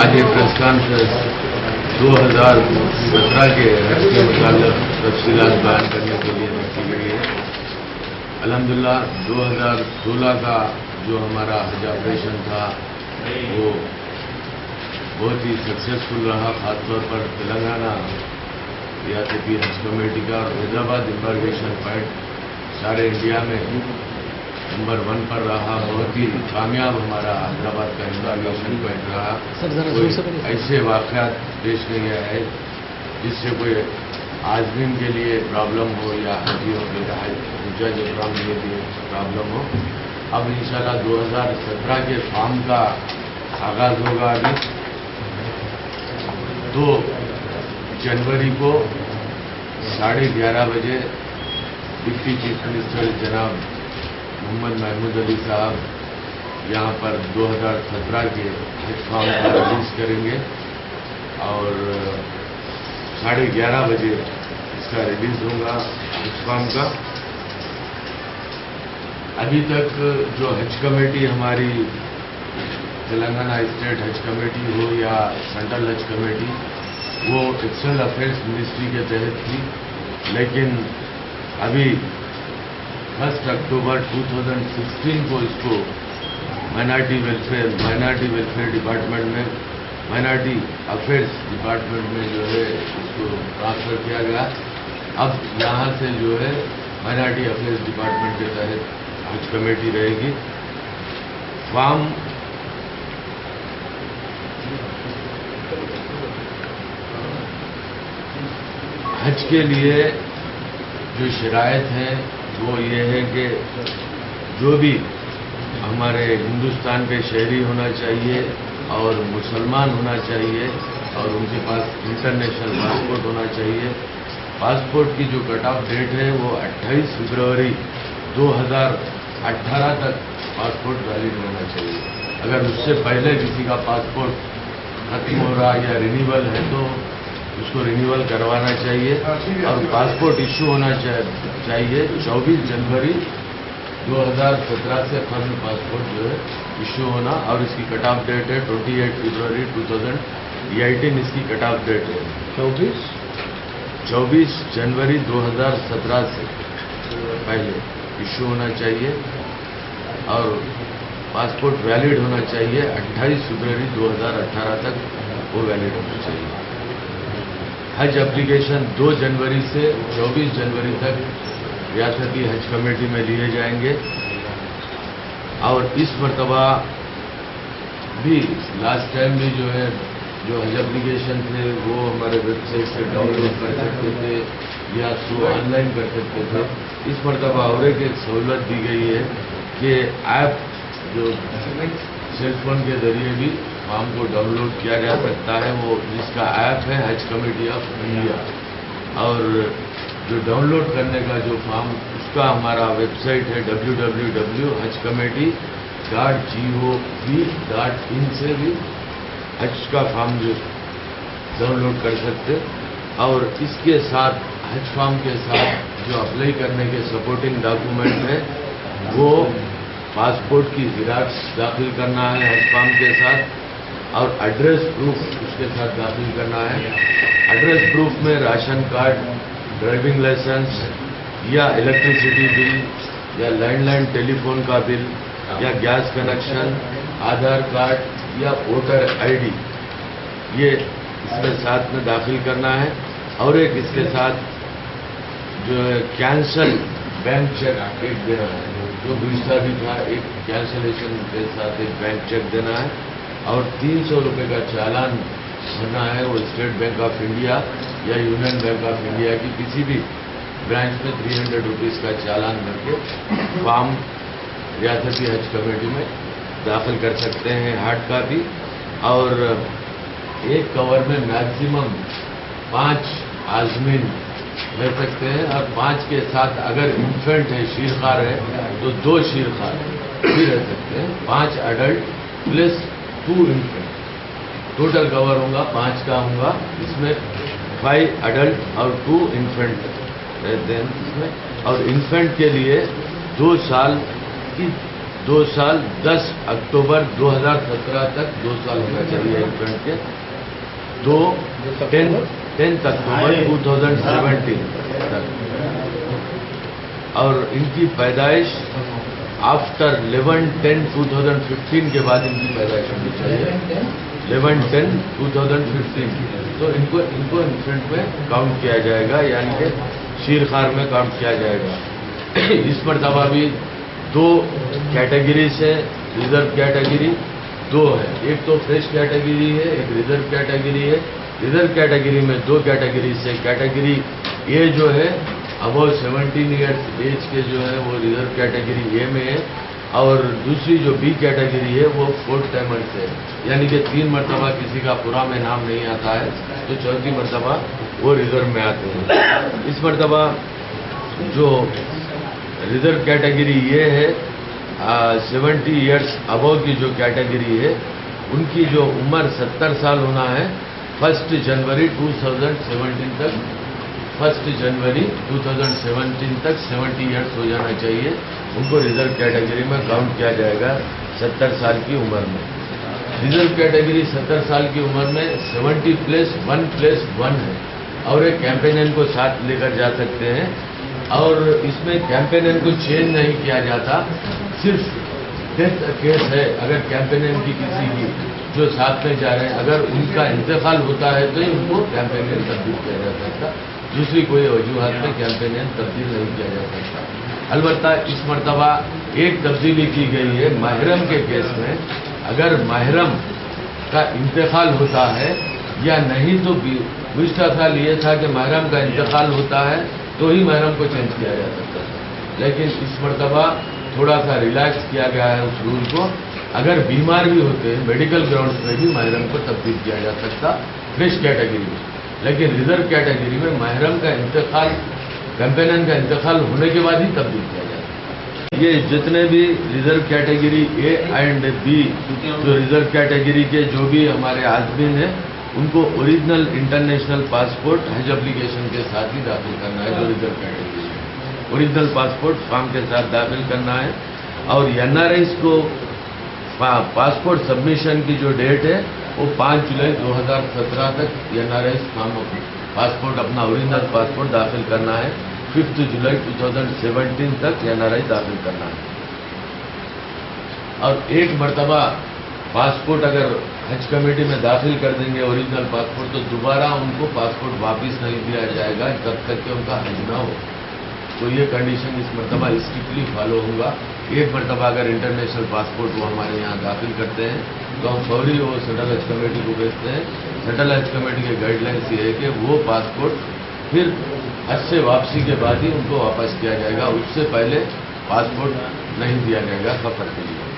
आज ये press conference 2017 के हज के मुताल्लिक़ तफसीलात बयान करने के लिए रखी गई है। अल्हम्दुलिल्लाह 2016 का जो हमारा हज ऑपरेशन था वो बहुत ही सक्सेसफुल रहा। खासतौर पर तेलंगाना रियासती हज कमेटी का और हैदराबाद इम्बार्गेशन पॉइंट सारे इंडिया में नंबर 1 पर रहा। बहुत ही कामयाब हमारा हैदराबाद का इम्बार्गेशन पॉइंट रहा। कोई ऐसे वाक़यात पेश नहीं आए है जिससे कोई आज़मीन के लिए प्रॉब्लम हो या हाजियों के हज इकराम के लिए प्रॉब्लम हो। अब इंशाल्लाह 2017 के फॉर्म का आगाज़ होगा। अभी 2 जनवरी को 11:30 बजे डिप्टी चीफ मिनिस्टर जनाब मोहम्मद महमूद अली साहब यहाँ पर 2017 के हज फॉर्म का रिलीज करेंगे और 11:30 बजे इसका रिलीज होगा हज फॉर्म का। अभी तक जो हज कमेटी हमारी तेलंगाना स्टेट हज कमेटी हो या सेंट्रल हज कमेटी वो एक्सटर्नल अफेयर्स मिनिस्ट्री के तहत थी, लेकिन अभी 1 अक्टूबर 2016 को इसको माइनॉरिटी वेलफेयर डिपार्टमेंट में माइनॉरिटी अफेयर्स डिपार्टमेंट में जो है इसको ट्रांसफर किया गया। अब यहाँ से जो है माइनॉरिटी अफेयर्स डिपार्टमेंट के तहत हज कमेटी रहेगी। फॉर्म हज के लिए जो शराइत हैं वो ये है कि जो भी हमारे हिंदुस्तान के शहरी होना चाहिए और मुसलमान होना चाहिए और उनके पास इंटरनेशनल पासपोर्ट होना चाहिए। पासपोर्ट की जो कट ऑफ डेट है वो 28 फरवरी 2018 तक पासपोर्ट वैलिड होना चाहिए। अगर उससे पहले किसी का पासपोर्ट खत्म हो रहा या रिन्यूअल है तो उसको रिन्यूअल करवाना चाहिए और पासपोर्ट इशू होना चाहिए 24 जनवरी 2017 से फर्स्ट पासपोर्ट जो है इशू होना और इसकी कट ऑफ डेट है 28 फरवरी 2018 इसकी कट ऑफ डेट है। 24 जनवरी 2017 से पहले इशू होना चाहिए और पासपोर्ट वैलिड होना चाहिए 28 फरवरी 2018 तक वो वैलिड होना चाहिए। हज एप्लीकेशन 2 जनवरी से 24 जनवरी तक रियासती हज कमेटी में लिए जाएंगे और इस मरतबा भी लास्ट टाइम भी जो है जो हज एप्लीकेशन थे वो हमारे वेबसाइट से डाउनलोड कर सकते थे या थ्रू ऑनलाइन कर सकते थे। इस मरतबा और एक सहूलत दी गई है कि ऐप जो सेलफोन के जरिए भी फॉर्म को डाउनलोड किया जा सकता है, वो जिसका ऐप है हज कमेटी ऑफ इंडिया। और जो डाउनलोड करने का जो फॉर्म उसका हमारा वेबसाइट है www.hajcommittee.gov.in से भी हज का फॉर्म जो डाउनलोड कर सकते। और इसके साथ हज फॉर्म के साथ जो अप्लाई करने के सपोर्टिंग डॉक्यूमेंट है वो पासपोर्ट की ज़ेरॉक्स दाखिल करना है हज फॉर्म के साथ और एड्रेस प्रूफ उसके साथ दाखिल करना है। एड्रेस प्रूफ में राशन कार्ड, ड्राइविंग लाइसेंस या इलेक्ट्रिसिटी बिल या लैंडलाइन टेलीफोन का बिल या गैस कनेक्शन, आधार कार्ड या वोटर आईडी ये इसके साथ में दाखिल करना है। और एक इसके साथ जो है कैंसल बैंक चेक एक देना है, जो दूसरा भी था एक कैंसलेशन के साथ एक बैंक चेक देना है और 300 रुपये का चालान भरना है। वो स्टेट बैंक ऑफ इंडिया या यूनियन बैंक ऑफ इंडिया की किसी भी ब्रांच में 300 रुपीज़ का चालान भर के फॉर्म रियासती हज कमेटी में दाखिल कर सकते हैं हार्ड कॉपी। और एक कवर में मैक्सिमम 5 आज़मीन रह सकते हैं और 5 के साथ अगर इन्फेंट है शीरखार है तो 2 शीरखार भी रह सकते हैं। 5 adult plus 2 infant total cover होगा 5 का होगा। इसमें 5 एडल्ट और 2 इन्फेंट रहते हैं इसमें। और इन्फेंट के लिए 2 साल की 2 साल 10 अक्टूबर 2017 तक 2 साल होना चाहिए एग्रीमेंट के। 10 अक्टूबर 2017 तक। और इनकी पैदाइश आफ्टर 11/10/2015 के बाद इनकी पैदाइश होनी चाहिए। 11/10/2015 तो इनको इन्फेंट में काउंट किया जाएगा, यानी कि शीरखार में काउंट किया जाएगा। इस मरतबा भी 2 कैटेगरी से रिजर्व कैटेगरी 2 है। एक तो फ्रेश कैटेगरी है, एक रिजर्व कैटेगरी है। रिजर्व कैटेगरी में 2 कैटेगरी से कैटेगरी ए जो है अबाउट 17 ईयर्स एज के जो है वो रिजर्व कैटेगरी ए में है, और दूसरी जो बी कैटेगरी है वो 4th टाइमर से है, यानी कि 3 मरतबा किसी का पूरा में नाम नहीं आता है तो 4थी मरतबा वो रिजर्व में आते हैं। इस मरतबा जो रिजर्व कैटेगरी ये है 70 ईयर्स अबव की जो कैटेगरी है उनकी जो उम्र 70 साल होना है 1 जनवरी 2017 तक। 1 जनवरी 2017 तक 70 ईयर्स हो जाना चाहिए, उनको रिजर्व कैटेगरी में काउंट किया जाएगा 70 साल की उम्र में। रिजर्व कैटेगरी 70 साल की उम्र में 70+1+1 है, और एक कैंपेनियन को साथ लेकर जा सकते हैं, और इसमें कैंपेनियन को चेंज नहीं किया जाता। सिर्फ डेथ केस है, अगर कैंपेनियन की किसी की जो साथ में जा रहे हैं अगर उनका इंतकाल होता है तो ही उनको कैंपेनियन तब्दील किया जा सकता, दूसरी कोई वजूहत में कैंपेनियन तब्दील नहीं किया जा सकता। अलबत्ता इस मरतबा एक तब्दीली की गई है महरम के केस में। अगर महरम का इंतकाल होता है या नहीं तो गुज़िश्ता साल ये था कि महरम का इंतकाल होता है तो ही महरम को चेंज किया जा सकता था, लेकिन इस मरतबा थोड़ा सा रिलैक्स किया गया है उस रूल को। अगर बीमार भी होते हैं मेडिकल ग्राउंड्स में भी महरम को तब्दील किया जा सकता फ्रेश कैटेगरी में, लेकिन रिजर्व कैटेगरी में महरम का इंतकाल कैंपेनियन का इंतकाल होने के बाद ही तब्दील किया जाता है। ये जितने भी reserve category A and B जो रिजर्व कैटेगरी के जो भी हमारे आदमीन हैं उनको ओरिजिनल इंटरनेशनल पासपोर्ट हज एप्लीकेशन के साथ ही दाखिल करना है। जो रिजर्व कैटेगरी है ओरिजिनल पासपोर्ट फॉर्म के साथ दाखिल करना है, और एनआरआईज को पासपोर्ट सबमिशन की जो डेट है वो 5 जुलाई 2017 तक एनआरआईज पासपोर्ट अपना ओरिजिनल पासपोर्ट दाखिल करना है। 5 जुलाई 2017 तक एनआरआई दाखिल करना है। और एक मरतबा पासपोर्ट अगर हज कमेटी में दाखिल कर देंगे ओरिजिनल पासपोर्ट तो दोबारा उनको पासपोर्ट वापस नहीं दिया जाएगा जब तक कि उनका हज ना हो। तो ये कंडीशन इस मरतबा स्ट्रिक्टली फॉलो होगा। एक मरतबा अगर इंटरनेशनल पासपोर्ट वो हमारे यहाँ दाखिल करते हैं तो हम फौरी वो सेंट्रल हज कमेटी को भेजते हैं। सेंट्रल हज कमेटी के गाइडलाइंस ये है कि वो पासपोर्ट फिर हज से वापसी के बाद ही उनको वापस किया जाएगा, उससे पहले पासपोर्ट नहीं दिया जाएगा सफर के लिए।